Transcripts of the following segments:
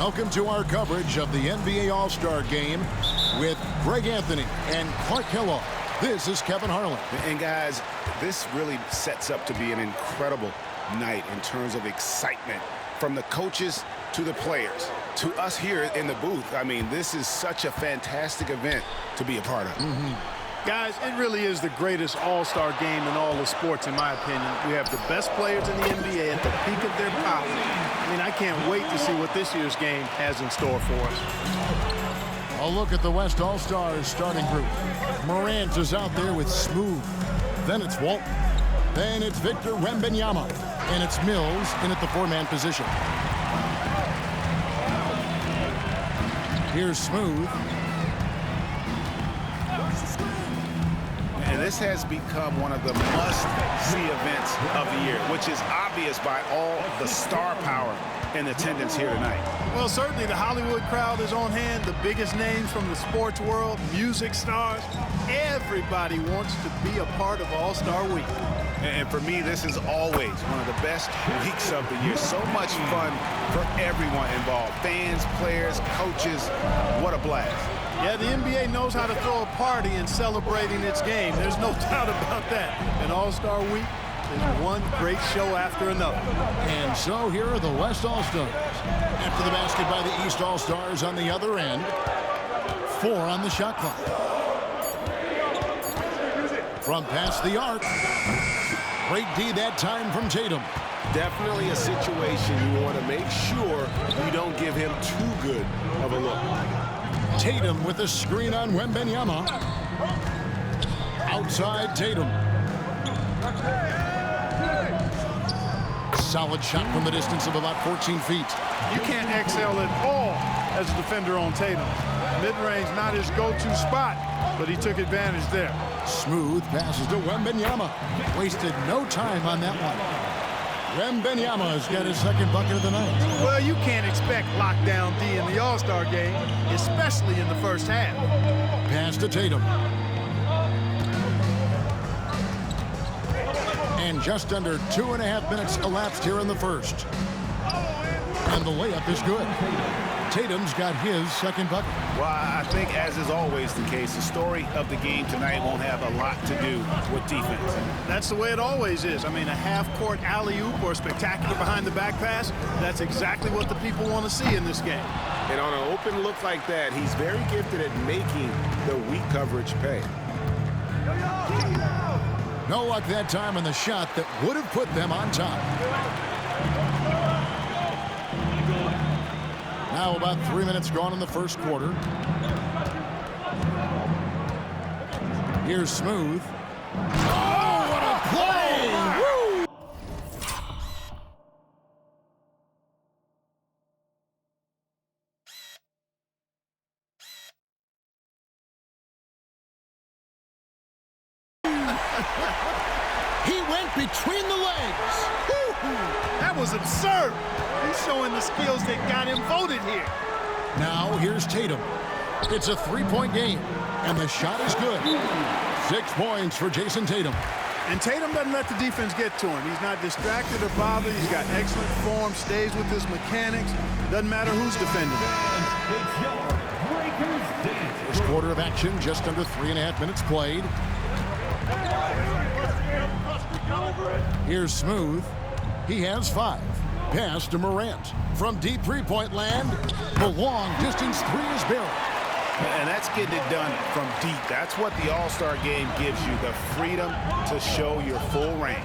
Welcome to our coverage of the NBA All-Star Game with Greg Anthony and Clark Kellogg. This is Kevin Harlan. And guys, this really sets up to be an incredible night in terms of excitement from the coaches to the players to us here in the booth. I mean, this is such a fantastic event to be a part of. Guys, it really is the greatest all-star game in all the sports, in my opinion. We have the best players in the NBA at the peak of their power. I mean, I can't wait to see what this year's game has in store for us. A look at the West All-Stars starting group. Morant is out there with Smooth. Then it's Walton. Then it's Victor Wembanyama. And it's Mills in at the four-man position. Here's Smooth. And this has become one of the must-see events of the year, which is obvious by all the star power in attendance here tonight. Well, certainly the Hollywood crowd is on hand, the biggest names from the sports world, music stars. Everybody wants to be a part of All-Star Week. And for me, this is always one of the best weeks of the year. So much fun for everyone involved. Fans, players, coaches, what a blast. Yeah, the NBA knows how to throw a party in celebrating its game. There's no doubt about that. And All-Star Week is one great show after another. And so here are the West All-Stars. After the basket by the East All-Stars on the other end. 4 on the shot clock. From past the arc. Great D that time from Tatum. Definitely a situation you want to make sure you don't give him too good of a look. Tatum with a screen on Wembanyama. Outside Tatum. Solid shot from the distance of about 14 feet. You can't excel at all as a defender on Tatum. Mid-range not his go-to spot, but he took advantage there. Smooth passes to Wembanyama. Wasted no time on that one. Wembanyama's got his second bucket of the night. Well, you can't expect lockdown D in the All-Star game, especially in the first half. Pass to Tatum. And just under 2.5 minutes elapsed here in the first. And the layup is good. Tatum's got his second bucket. Well, I think, as is always the case, the story of the game tonight won't have a lot to do with defense. That's the way it always is. I mean, a half-court alley-oop or a spectacular behind-the-back pass, that's exactly what the people want to see in this game. And on an open look like that, he's very gifted at making the weak coverage pay. No luck that time on the shot that would have put them on top. Now about 3 minutes gone in the first quarter. Here's Smooth. Oh, what a play! Woo! He went between the legs. That was absurd. He's showing the skills that got him voted here. Now here's Tatum. It's a three-point game, and the shot is good. 6 points for Jason Tatum. And Tatum doesn't let the defense get to him. He's not distracted or bothered. He's got excellent form, stays with his mechanics. Doesn't matter who's defending him. First quarter of action, just under 3.5 minutes played. Here's Smooth. He has 5. Pass to Morant. From deep three-point land, the long distance three is buried. And that's getting it done from deep. That's what the All-Star game gives you, the freedom to show your full range.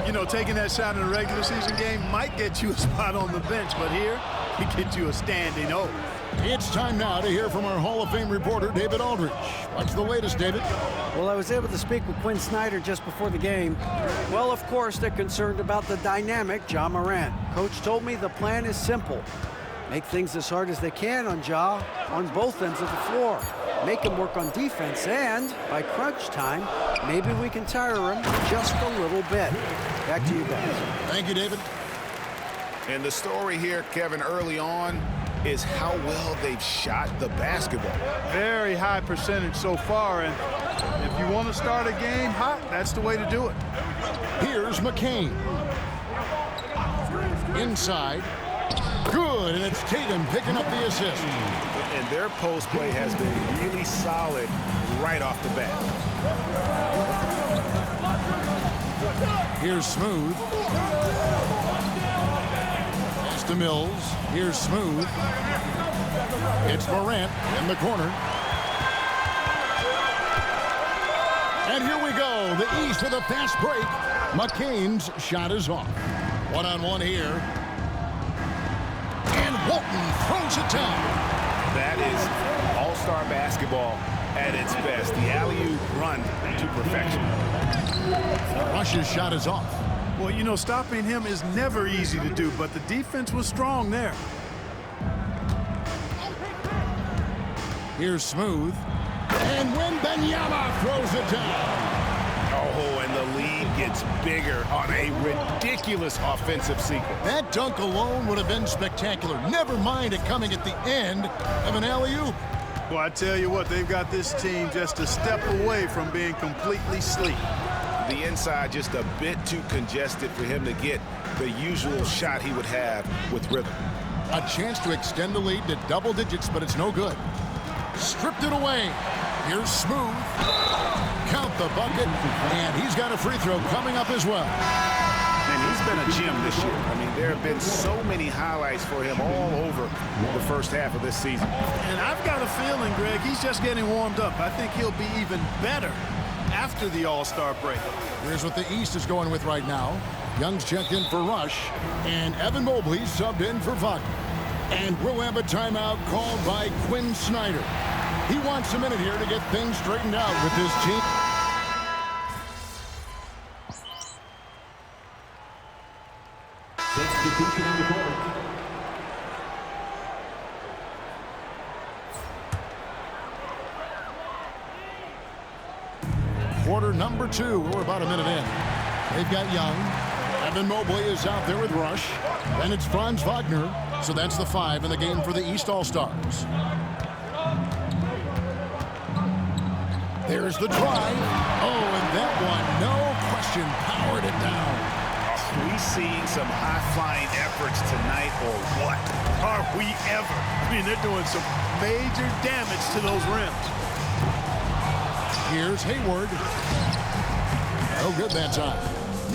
You know, taking that shot in a regular season game might get you a spot on the bench, but here, it gets you a standing O. It's time now to hear from our Hall of Fame reporter, David Aldridge. What's the latest, David? Well, I was able to speak with Quinn Snyder just before the game. Well, of course, they're concerned about the dynamic Ja Morant. Coach told me the plan is simple. Make things as hard as they can on Ja on both ends of the floor. Make him work on defense, and by crunch time, maybe we can tire him just a little bit. Back to you guys. Thank you, David. And the story here, Kevin, early on, is how well they've shot the basketball. Very high percentage so far, and if you want to start a game hot, that's the way to do it. Here's McCain. Inside. Good, and it's Tatum picking up the assist. And their post play has been really solid right off the bat. Here's Smooth. Pass to Mills. Here's Smooth. It's Morant in the corner. And here we go. The East with a fast break. McCain's shot is off. One-on-one here. And Walton throws it down. That is all-star basketball at its best. The alley-oop run to perfection. Rush's shot is off. Well, you know, stopping him is never easy to do, but the defense was strong there. Here's Smooth. And Wembanyama throws it down. Oh, and the lead gets bigger on a ridiculous offensive sequence. That dunk alone would have been spectacular. Never mind it coming at the end of an alley-oop. Well, I tell you what, they've got this team just a step away from being completely sleep. The inside just a bit too congested for him to get the usual shot he would have with rhythm. A chance to extend the lead to double digits, but it's no good. Stripped it away. Here's Smooth. Count the bucket, and he's got a free throw coming up as well. And he's been a gem this year. I mean, there have been so many highlights for him all over the first half of this season. And I've got a feeling, Greg, he's just getting warmed up. I think he'll be even better after the All-Star break. Here's what the East is going with right now. Young's checked in for Rush, and Evan Mobley subbed in for Wagner. And we'll have a timeout called by Quinn Snyder. He wants a minute here to get things straightened out with his team. Substitution on the court. Quarter number 2. We're about a minute in. They've got Young. Evan Mobley is out there with Rush. And it's Franz Wagner. So that's the 5 in the game for the East All-Stars. There's the drive. Oh, and that one, no question, powered it down. Are we seeing some high-flying efforts tonight or what? Are we ever? I mean, they're doing some major damage to those rims. Here's Hayward. No good that time.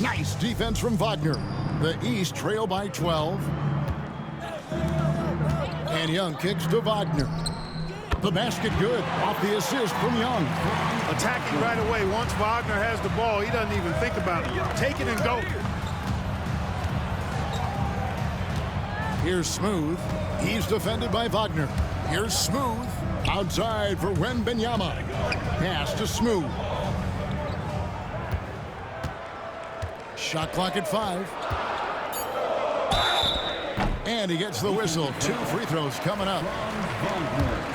Nice defense from Wagner. The East trail by 12. And Young kicks to Wagner. The basket good off the assist from Young. Attacking right away. Once Wagner has the ball, he doesn't even think about it. Take it and go. Here's Smooth. He's defended by Wagner. Here's Smooth. Outside for Wembanyama. Pass to Smooth. Shot clock at 5. And he gets the whistle. 2 free throws coming up.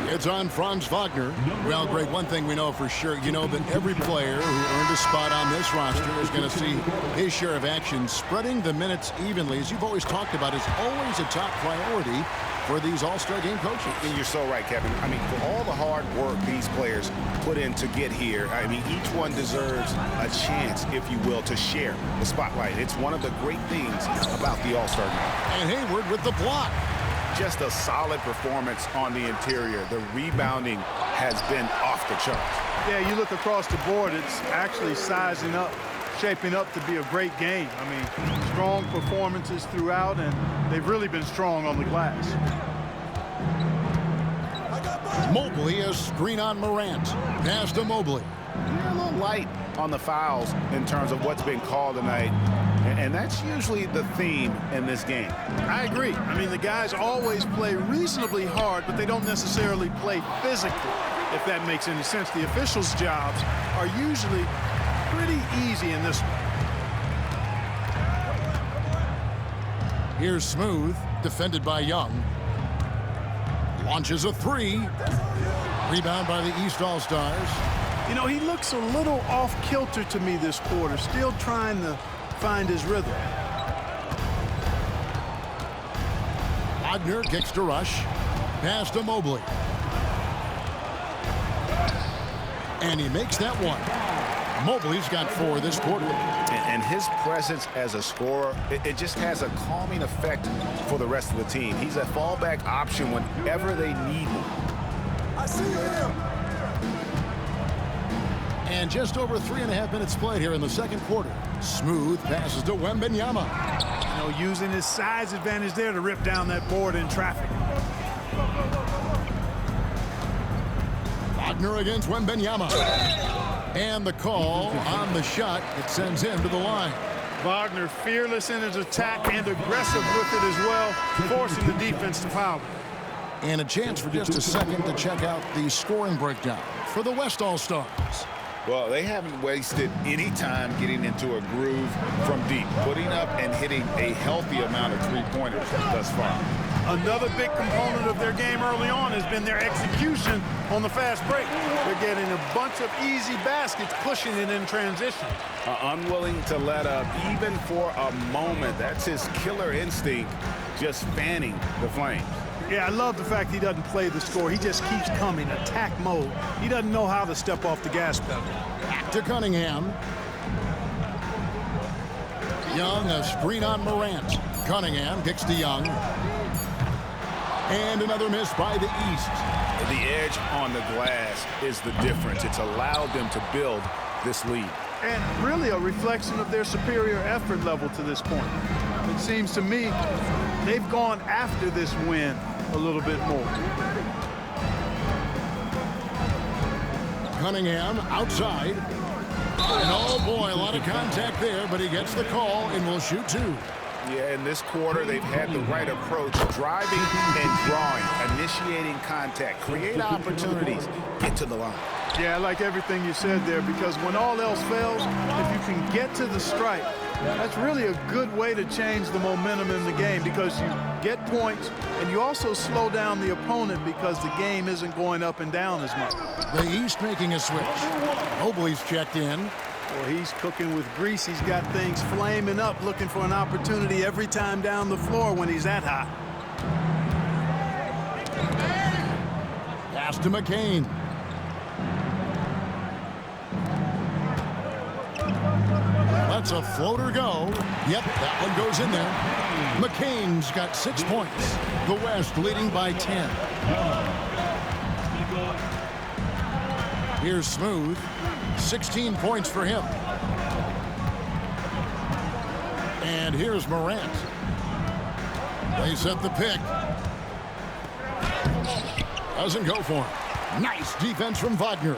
It's on Franz Wagner. Well, Greg, one thing we know for sure, you know that every player who earned a spot on this roster is going to see his share of action. Spreading the minutes evenly, as you've always talked about, is always a top priority for these All-Star game coaches. And you're so right, Kevin. I mean, for all the hard work these players put in to get here, I mean, each one deserves a chance, if you will, to share the spotlight. It's one of the great things about the All-Star game. And Hayward with the block. Just a solid performance on the interior. The rebounding has been off the charts. Yeah, you look across the board, it's actually sizing up, shaping up to be a great game. I mean, strong performances throughout, and they've really been strong on the glass. Mobley, a screen on Morant. Pass to Mobley. They're a little light on the fouls in terms of what's been called tonight. And that's usually the theme in this game. I agree. I mean, the guys always play reasonably hard, but they don't necessarily play physically, if that makes any sense. The officials' jobs are usually pretty easy in this one. Here's Smooth, defended by Young. Launches a 3. Rebound by the East All-Stars. You know, he looks a little off-kilter to me this quarter, still trying to find his rhythm. Wagner kicks to Rush. Pass to Mobley. And he makes that one. Mobley's got 4 this quarter. And his presence as a scorer, it just has a calming effect for the rest of the team. He's a fallback option whenever they need him. I see him. And just over 3.5 minutes played here in the second quarter. Smooth passes to Wembanyama. You know, using his size advantage there to rip down that board in traffic. Wagner against Wembanyama. And the call on the shot. It sends him to the line. Wagner fearless in his attack and aggressive with it as well, forcing the defense to foul. And a chance for just a second to check out the scoring breakdown for the West All-Stars. Well, they haven't wasted any time getting into a groove from deep, putting up and hitting a healthy amount of three-pointers thus far. Another big component of their game early on has been their execution on the fast break. They're getting a bunch of easy baskets, pushing it in transition. Unwilling to let up even for a moment. That's his killer instinct, just fanning the flames. Yeah, I love the fact he doesn't play the score. He just keeps coming, attack mode. He doesn't know how to step off the gas pedal. Back to Cunningham. Young, a screen on Morant. Cunningham kicks to Young. And another miss by the East. The edge on the glass is the difference. It's allowed them to build this lead. And really a reflection of their superior effort level to this point. It seems to me they've gone after this win a little bit more. Cunningham outside. And oh boy, a lot of contact there, but he gets the call and will shoot two. Yeah, in this quarter, they've had the right approach, driving and drawing, initiating contact, create opportunities, get to the line. Yeah, I like everything you said there, because when all else fails, if you can get to the stripe, that's really a good way to change the momentum in the game, because you get points and you also slow down the opponent because the game isn't going up and down as much. The East making a switch. Mobley's checked in. Well, he's cooking with grease. He's got things flaming up, looking for an opportunity every time down the floor when he's that hot. Pass to McCain. Lets a floater go. Yep, that one goes in there. McCain's got 6 points. The West leading by 10. Here's Smooth. 16 points for him. And here's Morant. They set the pick. Doesn't go for him. Nice defense from Wagner.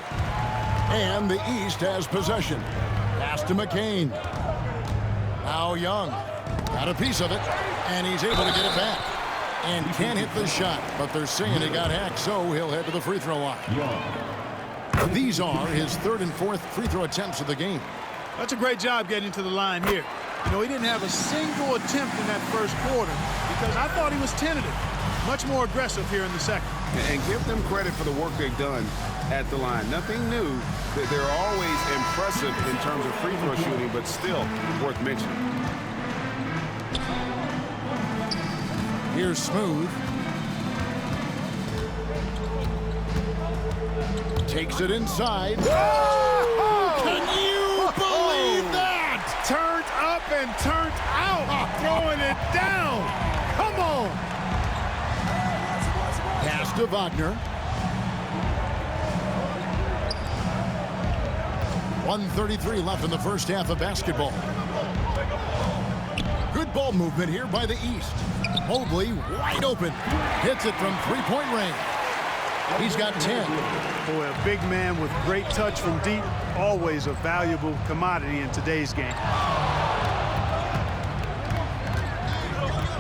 And the East has possession. Pass to McCain. Now Young. Got a piece of it. And he's able to get it back. And can't hit the shot. But they're saying he got hacked, so he'll head to the free throw line. These are his third and fourth free throw attempts of the game. That's a great job getting to the line here. You know, he didn't have a single attempt in that first quarter because I thought he was tentative. Much more aggressive here in the second. And give them credit for the work they've done at the line. Nothing new. They're always impressive in terms of free throw shooting, but still worth mentioning. Here's Smooth. Takes it inside. Oh, can you believe that? Turned up and turned out. Throwing it down. Come on. Pass to Wagner. 1:33 left in the first half of basketball. Good ball movement here by the East. Mobley wide open. Hits it from three-point range. He's got 10. Boy, a big man with great touch from deep, always a valuable commodity in today's game.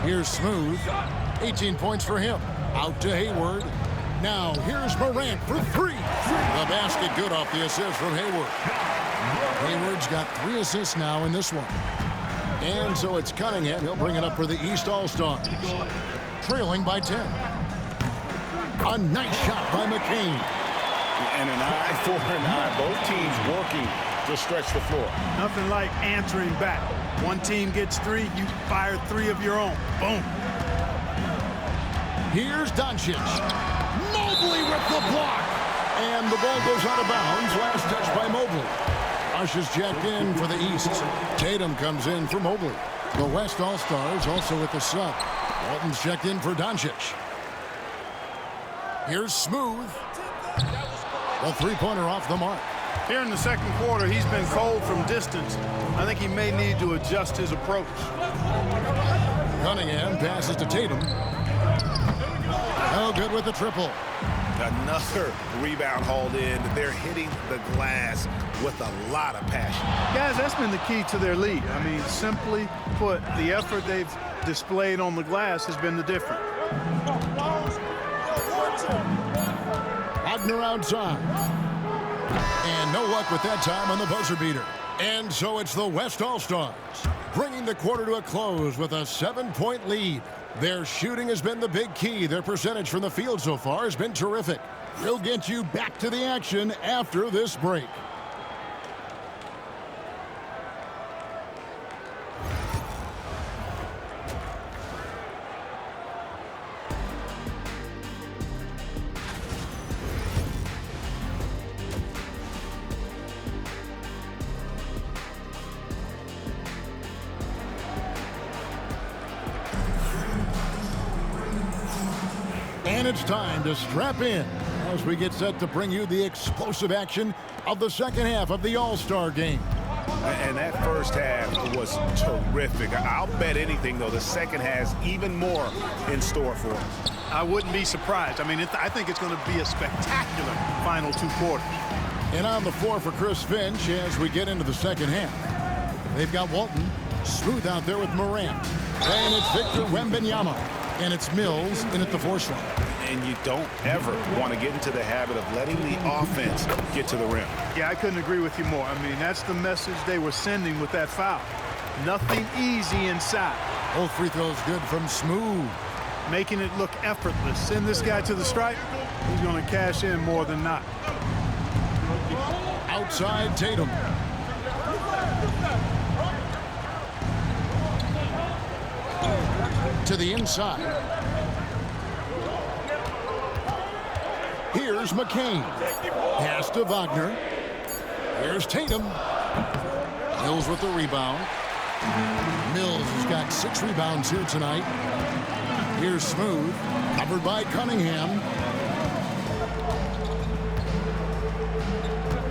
Here's Smooth. 18 points for him. Out to Hayward. Now here's Morant for three. The basket good off the assist from Hayward. Hayward's got 3 assists now in this one. And so it's Cunningham. He'll bring it up for the East All-Stars. Trailing by 10. A nice shot by McCain. And an eye for an eye. Both teams working to stretch the floor. Nothing like answering back. One team gets 3, you fire 3 of your own. Boom. Here's Doncic. Mobley with the block. And the ball goes out of bounds. Last touch by Mobley. Bosch is checked in for the East. Tatum comes in for Mobley. The West All-Stars also with the sub. Walton's checked in for Doncic. Here's Smooth. The three-pointer off the mark. Here in the second quarter, he's been cold from distance. I think he may need to adjust his approach. Cunningham passes to Tatum. No good with the triple. Another rebound hauled in. They're hitting the glass with a lot of passion. Guys, that's been the key to their lead. I mean, simply put, the effort they've displayed on the glass has been the difference. Wagner outside. And no luck with that time on the buzzer beater. And so it's the West All-Stars, bringing the quarter to a close with a 7-point lead. Their shooting has been the big key. Their percentage from the field so far has been terrific. We'll get you back to the action after this break. And it's time to strap in as we get set to bring you the explosive action of the second half of the All-Star game. And that first half was terrific. I'll bet anything, though, the second has even more in store for us. I wouldn't be surprised. I mean, I think it's going to be a spectacular final two quarters. And on the floor for Chris Finch as we get into the second half. They've got Walton smooth out there with Morant. And it's Victor Wembanyama. And it's Mills in at the force line. And you don't ever want to get into the habit of letting the offense get to the rim. Yeah, I couldn't agree with you more. I mean, that's the message they were sending with that foul. Nothing easy inside. Both free throws good from Smooth. Making it look effortless. Send this guy to the stripe, he's going to cash in more than not. Outside Tatum. To the inside. Here's McCain. Pass to Wagner. Here's Tatum. Mills with the rebound. Mills has got 6 rebounds here tonight. Here's Smooth. Covered by Cunningham.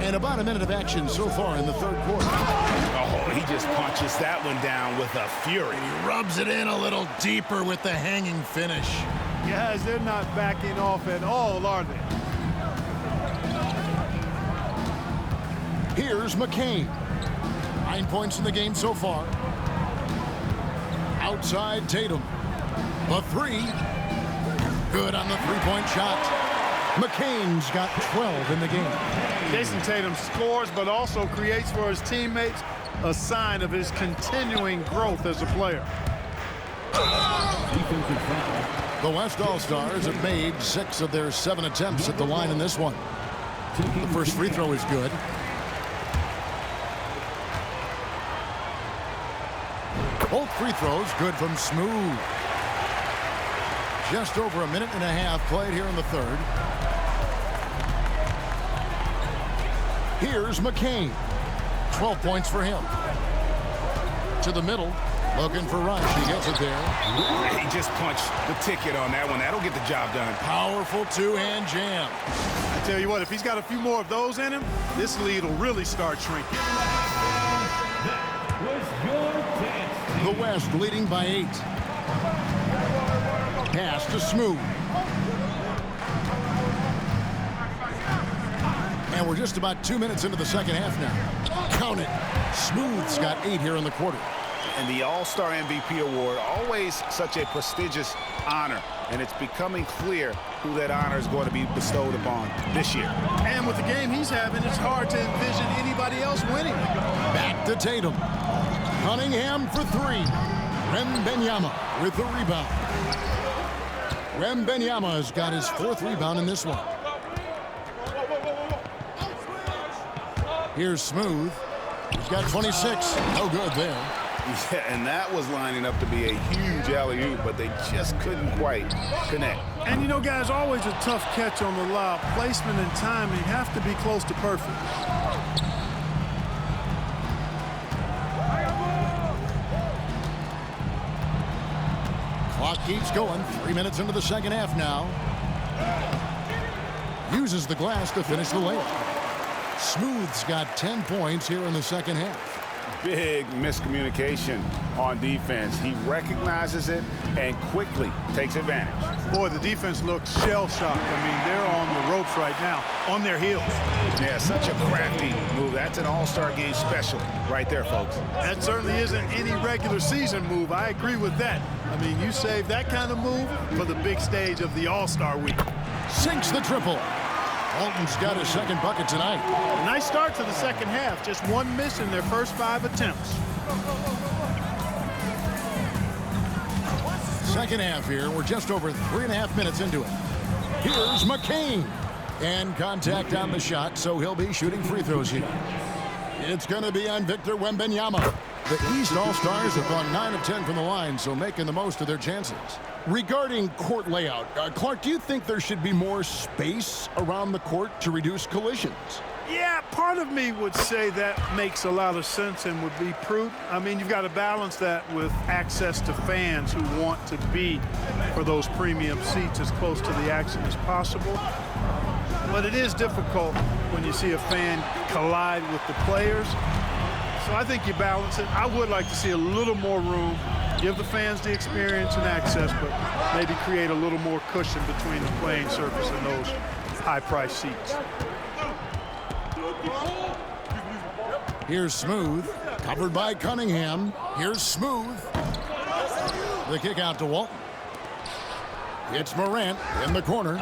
And about a minute of action so far in the third quarter. Oh, he just punches that one down with a fury. He rubs it in a little deeper with the hanging finish. Guys, they're not backing off at all, are they? Here's McCain. 9 points in the game so far. Outside Tatum. The three. Good on the three-point shot. McCain's got 12 in the game. Jason Tatum scores, but also creates for his teammates, a sign of his continuing growth as a player. The West All-Stars have made 6 of their 7 attempts at the line in this one. The first free throw is good. Both free throws good from Smooth. Just over a minute and a half played here in the third. Here's McCain. 12 points for him. To the middle. Looking for Rush. He gets it there. He just punched the ticket on that one. That'll get the job done. Powerful two-hand jam. I tell you what, if he's got a few more of those in him, this lead will really start shrinking. The West leading by 8. Pass to Smooth. And we're just about 2 minutes into the second half now. Count it. Smooth's got 8 here in the quarter. And the All-Star MVP award, always such a prestigious honor. And it's becoming clear who that honor is going to be bestowed upon this year. And with the game he's having, it's hard to envision anybody else winning. Back to Tatum. Cunningham for 3. Wembanyama with the rebound. Wembanyama has got his 4th rebound in this one. Here's Smooth. He's got 26. No good there. Yeah, and that was lining up to be a huge alley-oop, but they just couldn't quite connect. And you know, guys, always a tough catch on the lob. Placement and timing have to be close to perfect. Clock keeps going. 3 minutes into the second half now. Uses the glass to finish the layup. Smooth's got 10 points here in the second half. Big miscommunication on defense. He recognizes it and quickly takes advantage. Boy, the defense looks shell-shocked. I mean, they're on the ropes right now, on their heels. Yeah, such a crafty move. That's an all-star game special right there, folks. That certainly isn't any regular season move. I agree with that. I mean, you save that kind of move for the big stage of the All-Star week. Sinks the triple. Walton's got his second bucket tonight. A nice start to the second half. Just one miss in their first 5 attempts. Second half here. We're just over 3.5 minutes into it. Here's McCain. And contact on the shot, so he'll be shooting free throws here. It's going to be on Victor Wembanyama. The East All-Stars have gone 9 of 10 from the line, so making the most of their chances. Regarding court layout, Clark, do you think there should be more space around the court to reduce collisions? Yeah, part of me would say that makes a lot of sense and would be prudent. I mean, you've got to balance that with access to fans who want to be for those premium seats as close to the action as possible. But it is difficult when you see a fan collide with the players. So I think you balance it. I would like to see a little more room, give the fans the experience and access, but maybe create a little more cushion between the playing surface and those high-priced seats. Here's Smooth, covered by Cunningham. Here's Smooth. The kick out to Walton. It's Morant in the corner.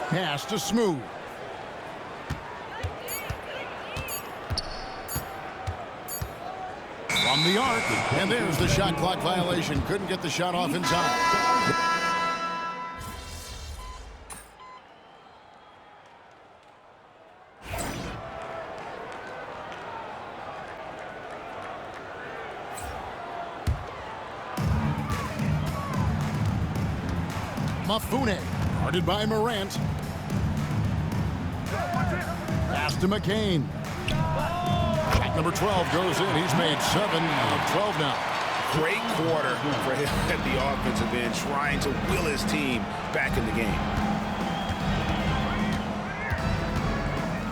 Pass to Smooth. From the arc, and there's the shot clock violation. Couldn't get the shot off inside. Mafune, guarded by Morant. Pass to McCain. Shot number 12 goes in. He's made 7 of 12 now. Great quarter for him at the offensive end, trying to will his team back in the game.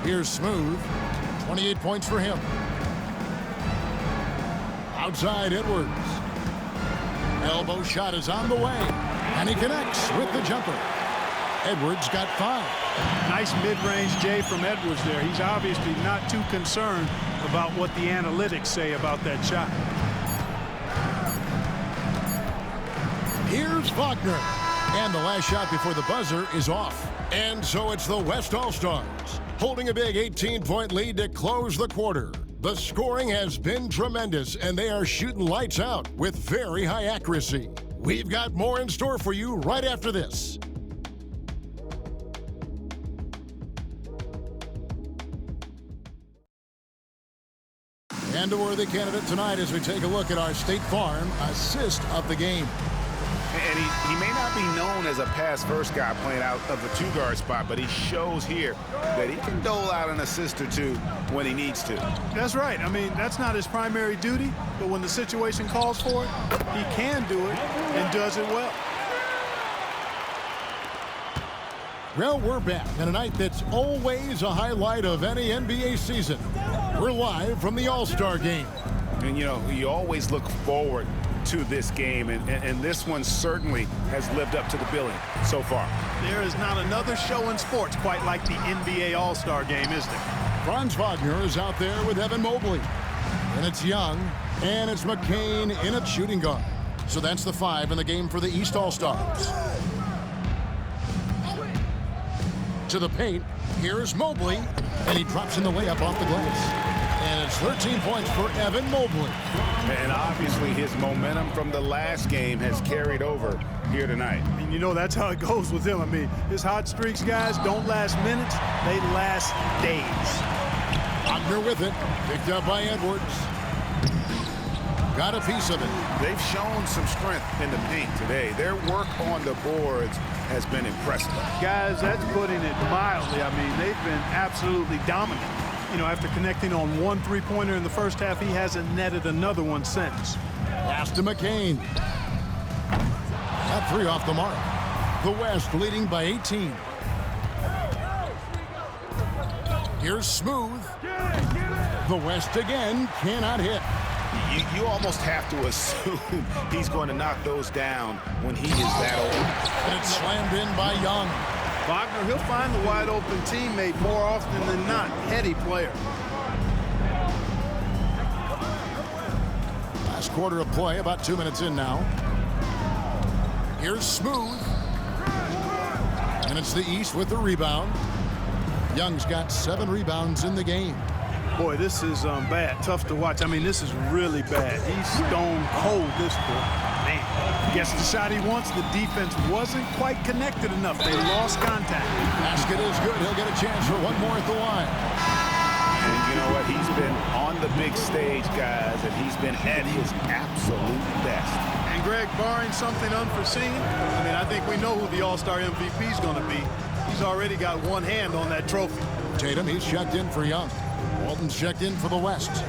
Here's Smooth. 28 points for him. Outside Edwards. Elbow shot is on the way. And he connects with the jumper. Edwards got 5. Nice mid-range J from Edwards there. He's obviously not too concerned about what the analytics say about that shot. Here's Wagner. And the last shot before the buzzer is off. And so it's the West All-Stars, holding a big 18-point lead to close the quarter. The scoring has been tremendous, and they are shooting lights out with very high accuracy. We've got more in store for you right after this. And a worthy candidate tonight as we take a look at our State Farm assist of the game. And he may not be known as a pass-first guy playing out of the two-guard spot, but he shows here that he can dole out an assist or two when he needs to. That's right. I mean, that's not his primary duty, but when the situation calls for it, he can do it and does it well. Well, we're back on a night that's always a highlight of any NBA season. We're live from the All-Star game. And, you know, you always look forward to this game, and this one certainly has lived up to the billing so far. There is not another show in sports quite like the NBA All-Star game, is there? Franz Wagner is out there with Evan Mobley. And it's Young, and it's McCain in at shooting guard. So that's the 5 in the game for the East All-Stars. To the paint, here's Mobley, and he drops in the layup off the glass. And it's 13 points for Evan Mobley. And obviously his momentum from the last game has carried over here tonight. And you know that's how it goes with him. I mean, his hot streaks, guys, don't last minutes. They last days. Wagner with it. Picked up by Edwards. Got a piece of it. They've shown some strength in the paint today. Their work on the boards has been impressive. Guys, that's putting it mildly. I mean, they've been absolutely dominant. You know, after connecting on 1 3-pointer in the first half, he hasn't netted another one since. Pass to McCain. got 3 off the mark. The West leading by 18. Here's Smooth. The West again cannot hit. You almost have to assume he's going to knock those down when he is that old. And it's slammed in by Young. Wagner, he'll find the wide open teammate more often than not. Heady player. Last quarter of play, about 2 minutes in now. Here's Smooth. And it's the East with the rebound. Young's got 7 rebounds in the game. Boy, this is bad. Tough to watch. I mean, this is really bad. He's stone cold, this boy. Man, gets the shot he wants. The defense wasn't quite connected enough. They lost contact. Basket is good. He'll get a chance for one more at the line. And you know what? He's been on the big stage, guys, and he's been at his absolute best. And Greg, barring something unforeseen, I mean, I think we know who the All-Star MVP is going to be. He's already got one hand on that trophy. Tatum, he's checked in for Young. Walton's checked in for the West.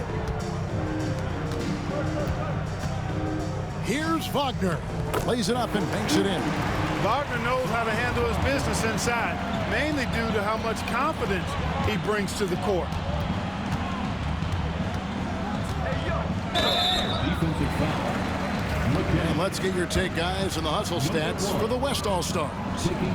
Here's Wagner. Plays it up and banks it in. Wagner knows how to handle his business inside, mainly due to how much confidence he brings to the court. And let's get your take, guys, on the hustle stats for the West All-Stars.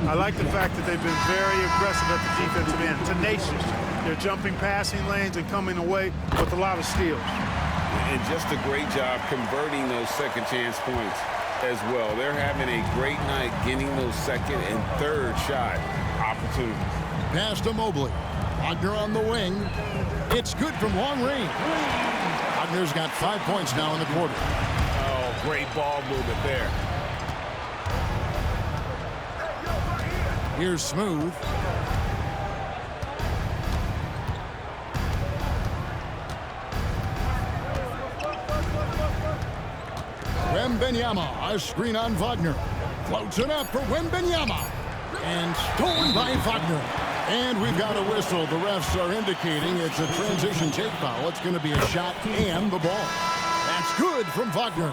I like the fact that they've been very aggressive at the defensive end, tenacious. They're jumping passing lanes and coming away with a lot of steals. And just a great job converting those second chance points as well. They're having a great night getting those second and third shot opportunities. Pass to Mobley. Wagner on the wing. It's good from long range. Wagner's got 5 points now in the quarter. Oh, great ball movement there. Here's Smooth. Wembanyama, a screen on Wagner. Floats it up for Wembanyama. And stolen by Wagner. And we've got a whistle. The refs are indicating it's a transition take foul. It's going to be a shot and the ball. That's good from Wagner.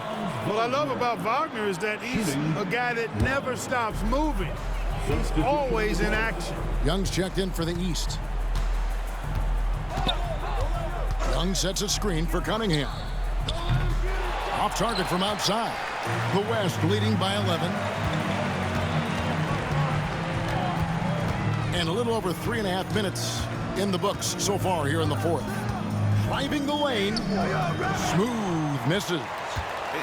What I love about Wagner is that he's a guy that never stops moving. He's always in action. Young's checked in for the East. Young sets a screen for Cunningham. Off target from outside. The West leading by 11. And a little over 3.5 minutes in the books so far here in the fourth. Driving the lane. Smooth misses.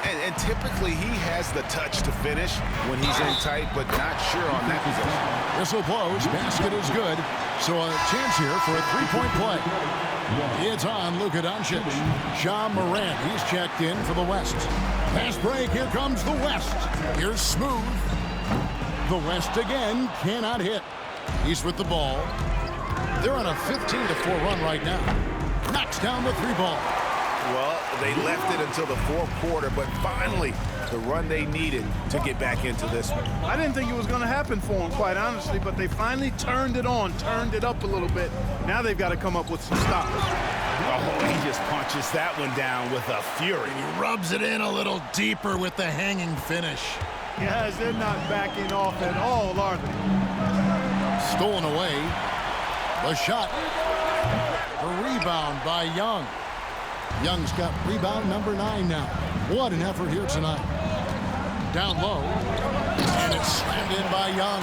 And typically he has the touch to finish when he's in tight, but not sure on that possession. Whistle blows. Basket is good. So a chance here for a three-point play. It's on Luka Doncic. Ja Morant, he's checked in for the West. Fast break, here comes the West. Here's Smooth. The West again cannot hit. He's with the ball. They're on a 15-4 run right now. Knocks down the 3-ball. Well, they left it until the fourth quarter, but finally the run they needed to get back into this one. I didn't think it was going to happen for them, quite honestly, but they finally turned it on, turned it up a little bit. Now they've got to come up with some stops. Oh, he just punches that one down with a fury. He rubs it in a little deeper with the hanging finish. Guys, they're not backing off at all, are they? Stolen away. The shot. The rebound by Young. Young's got rebound number 9 now. What an effort here tonight. Down low. And it's slammed in by Young.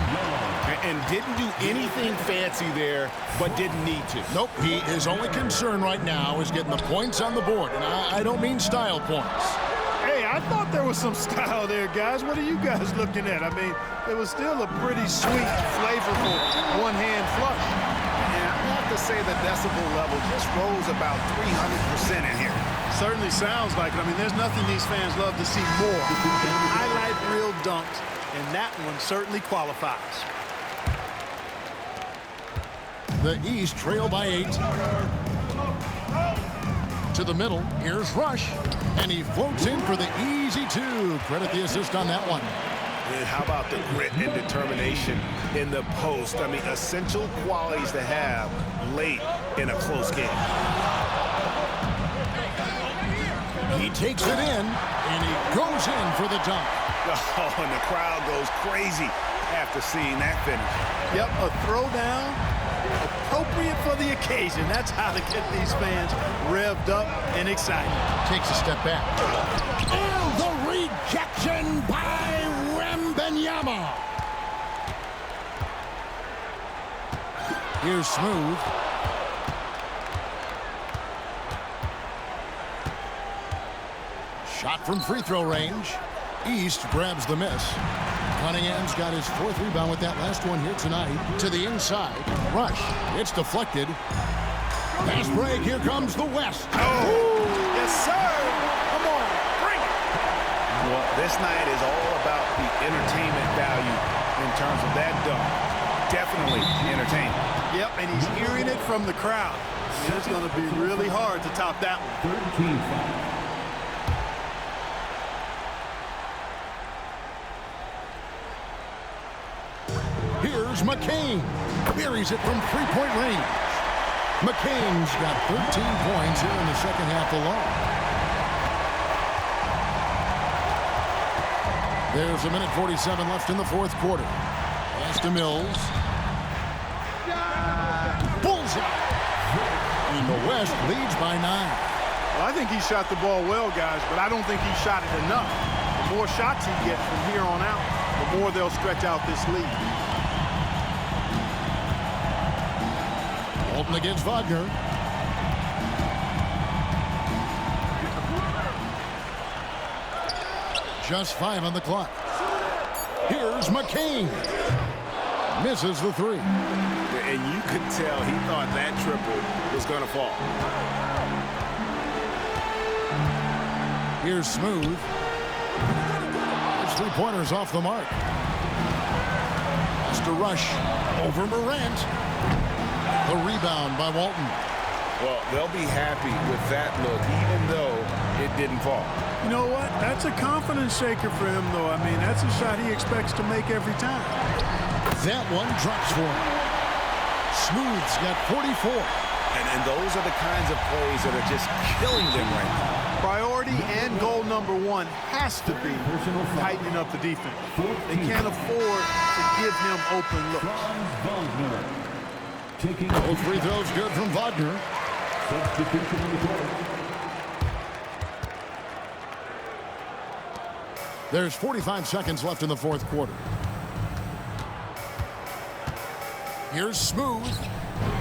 And didn't do anything fancy there, but didn't need to. Nope, his only concern right now is getting the points on the board. And I don't mean style points. Hey, I thought there was some style there, guys. What are you guys looking at? I mean, it was still a pretty sweet, flavorful one-hand flush. Yeah, I have to say the decibel level just rose about 300% in here. Certainly sounds like it. I mean, there's nothing these fans love to see more. Highlight reel dunks, and that one certainly qualifies. The East trail by 8. To the middle, here's Rush. And he floats in for the easy 2. Credit the assist on that one. And how about the grit and determination in the post? I mean, essential qualities to have late in a close game. He takes it in, and he goes in for the dunk. Oh, and the crowd goes crazy after seeing that finish. Yep, a throwdown appropriate for the occasion. That's how to get these fans revved up and excited. Takes a step back. And the rejection by Wembanyama. Here's Smooth. Shot from free throw range. East grabs the miss. Cunningham's got his 4th rebound with that last one here tonight. To the inside. Rush. It's deflected. Fast break. Here comes the West. Oh! Yes, sir. Come on, bring it. Well, this night is all about the entertainment value in terms of that dunk. Definitely entertaining. Yep, and he's hearing it from the crowd. It's going to be really hard to top that one. 13 Here's McCain. Buries it from three-point range. McCain's got 13 points here in the second half alone. There's a minute 47 left in the 4th quarter. Pass to Mills. Bullseye. And the West leads by 9. Well, I think he shot the ball well, guys, but I don't think he shot it enough. The more shots he gets from here on out, the more they'll stretch out this lead. Walton against Wagner. Just 5 on the clock. Here's McCain. Misses the 3. And you could tell he thought that triple was going to fall. Here's Smooth. His 3-pointers off the mark. Has to rush over Morant. The rebound by Walton. Well, they'll be happy with that look, even though it didn't fall. You know what? That's a confidence shaker for him, though. I mean, that's a shot he expects to make every time. That one drops for him. Smooth's got 44. And those are the kinds of plays that are just killing them right now. Priority and goal number 1 has to be tightening up the defense. They can't afford to give him open looks. Both free throws good from Wagner. Substitution on the court. There's 45 seconds left in the 4th quarter. Here's Smooth.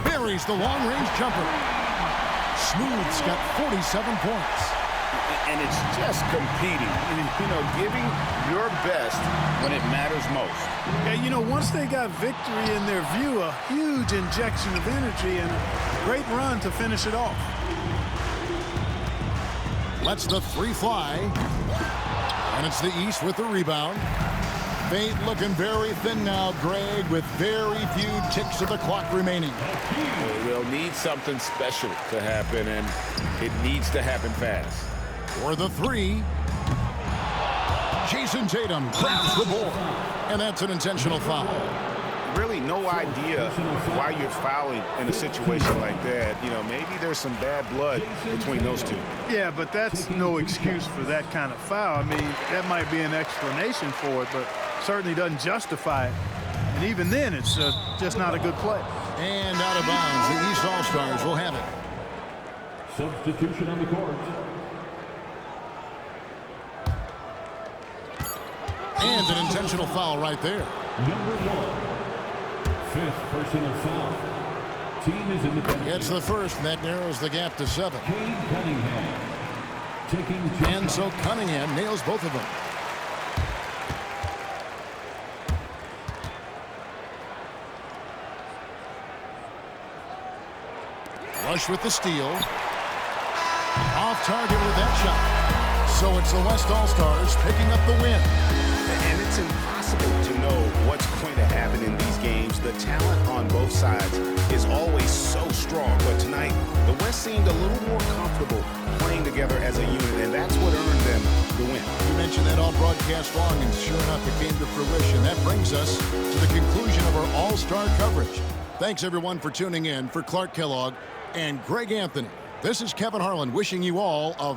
Buries the long-range jumper. Smooth's got 47 points. And it's just competing, you know, giving your best when it matters most. Yeah, you know, once they got victory in their view, a huge injection of energy and a great run to finish it off. Lets the 3 fly. And it's the East with the rebound. Fate looking very thin now, Greg, with very few ticks of the clock remaining. They'll need something special to happen, and it needs to happen fast. For the 3. Jason Tatum grabs the board. And that's an intentional foul. Really no idea why you're fouling in a situation like that. You know, maybe there's some bad blood between those two. Yeah, but that's no excuse for that kind of foul. I mean, that might be an explanation for it, but certainly doesn't justify it. And even then, it's just not a good play. And out of bounds, the East All-Stars will have it. Substitution on the court. And an intentional foul right there. Number 1. 5th personal foul. Team is in the penalty. It's the first, and that narrows the gap to 7. Cade Cunningham. Taking 2. And so Cunningham nails both of them. Rush with the steal. Off target with that shot. So it's the West All-Stars picking up the win. And it's impossible to know what's going to happen in these games. The talent on both sides is always so strong. But tonight, the West seemed a little more comfortable playing together as a unit, and that's what earned them the win. You mentioned that all broadcast long, and sure enough, it came to fruition. That brings us to the conclusion of our All-Star coverage. Thanks, everyone, for tuning in. For Clark Kellogg and Greg Anthony, this is Kevin Harlan wishing you all a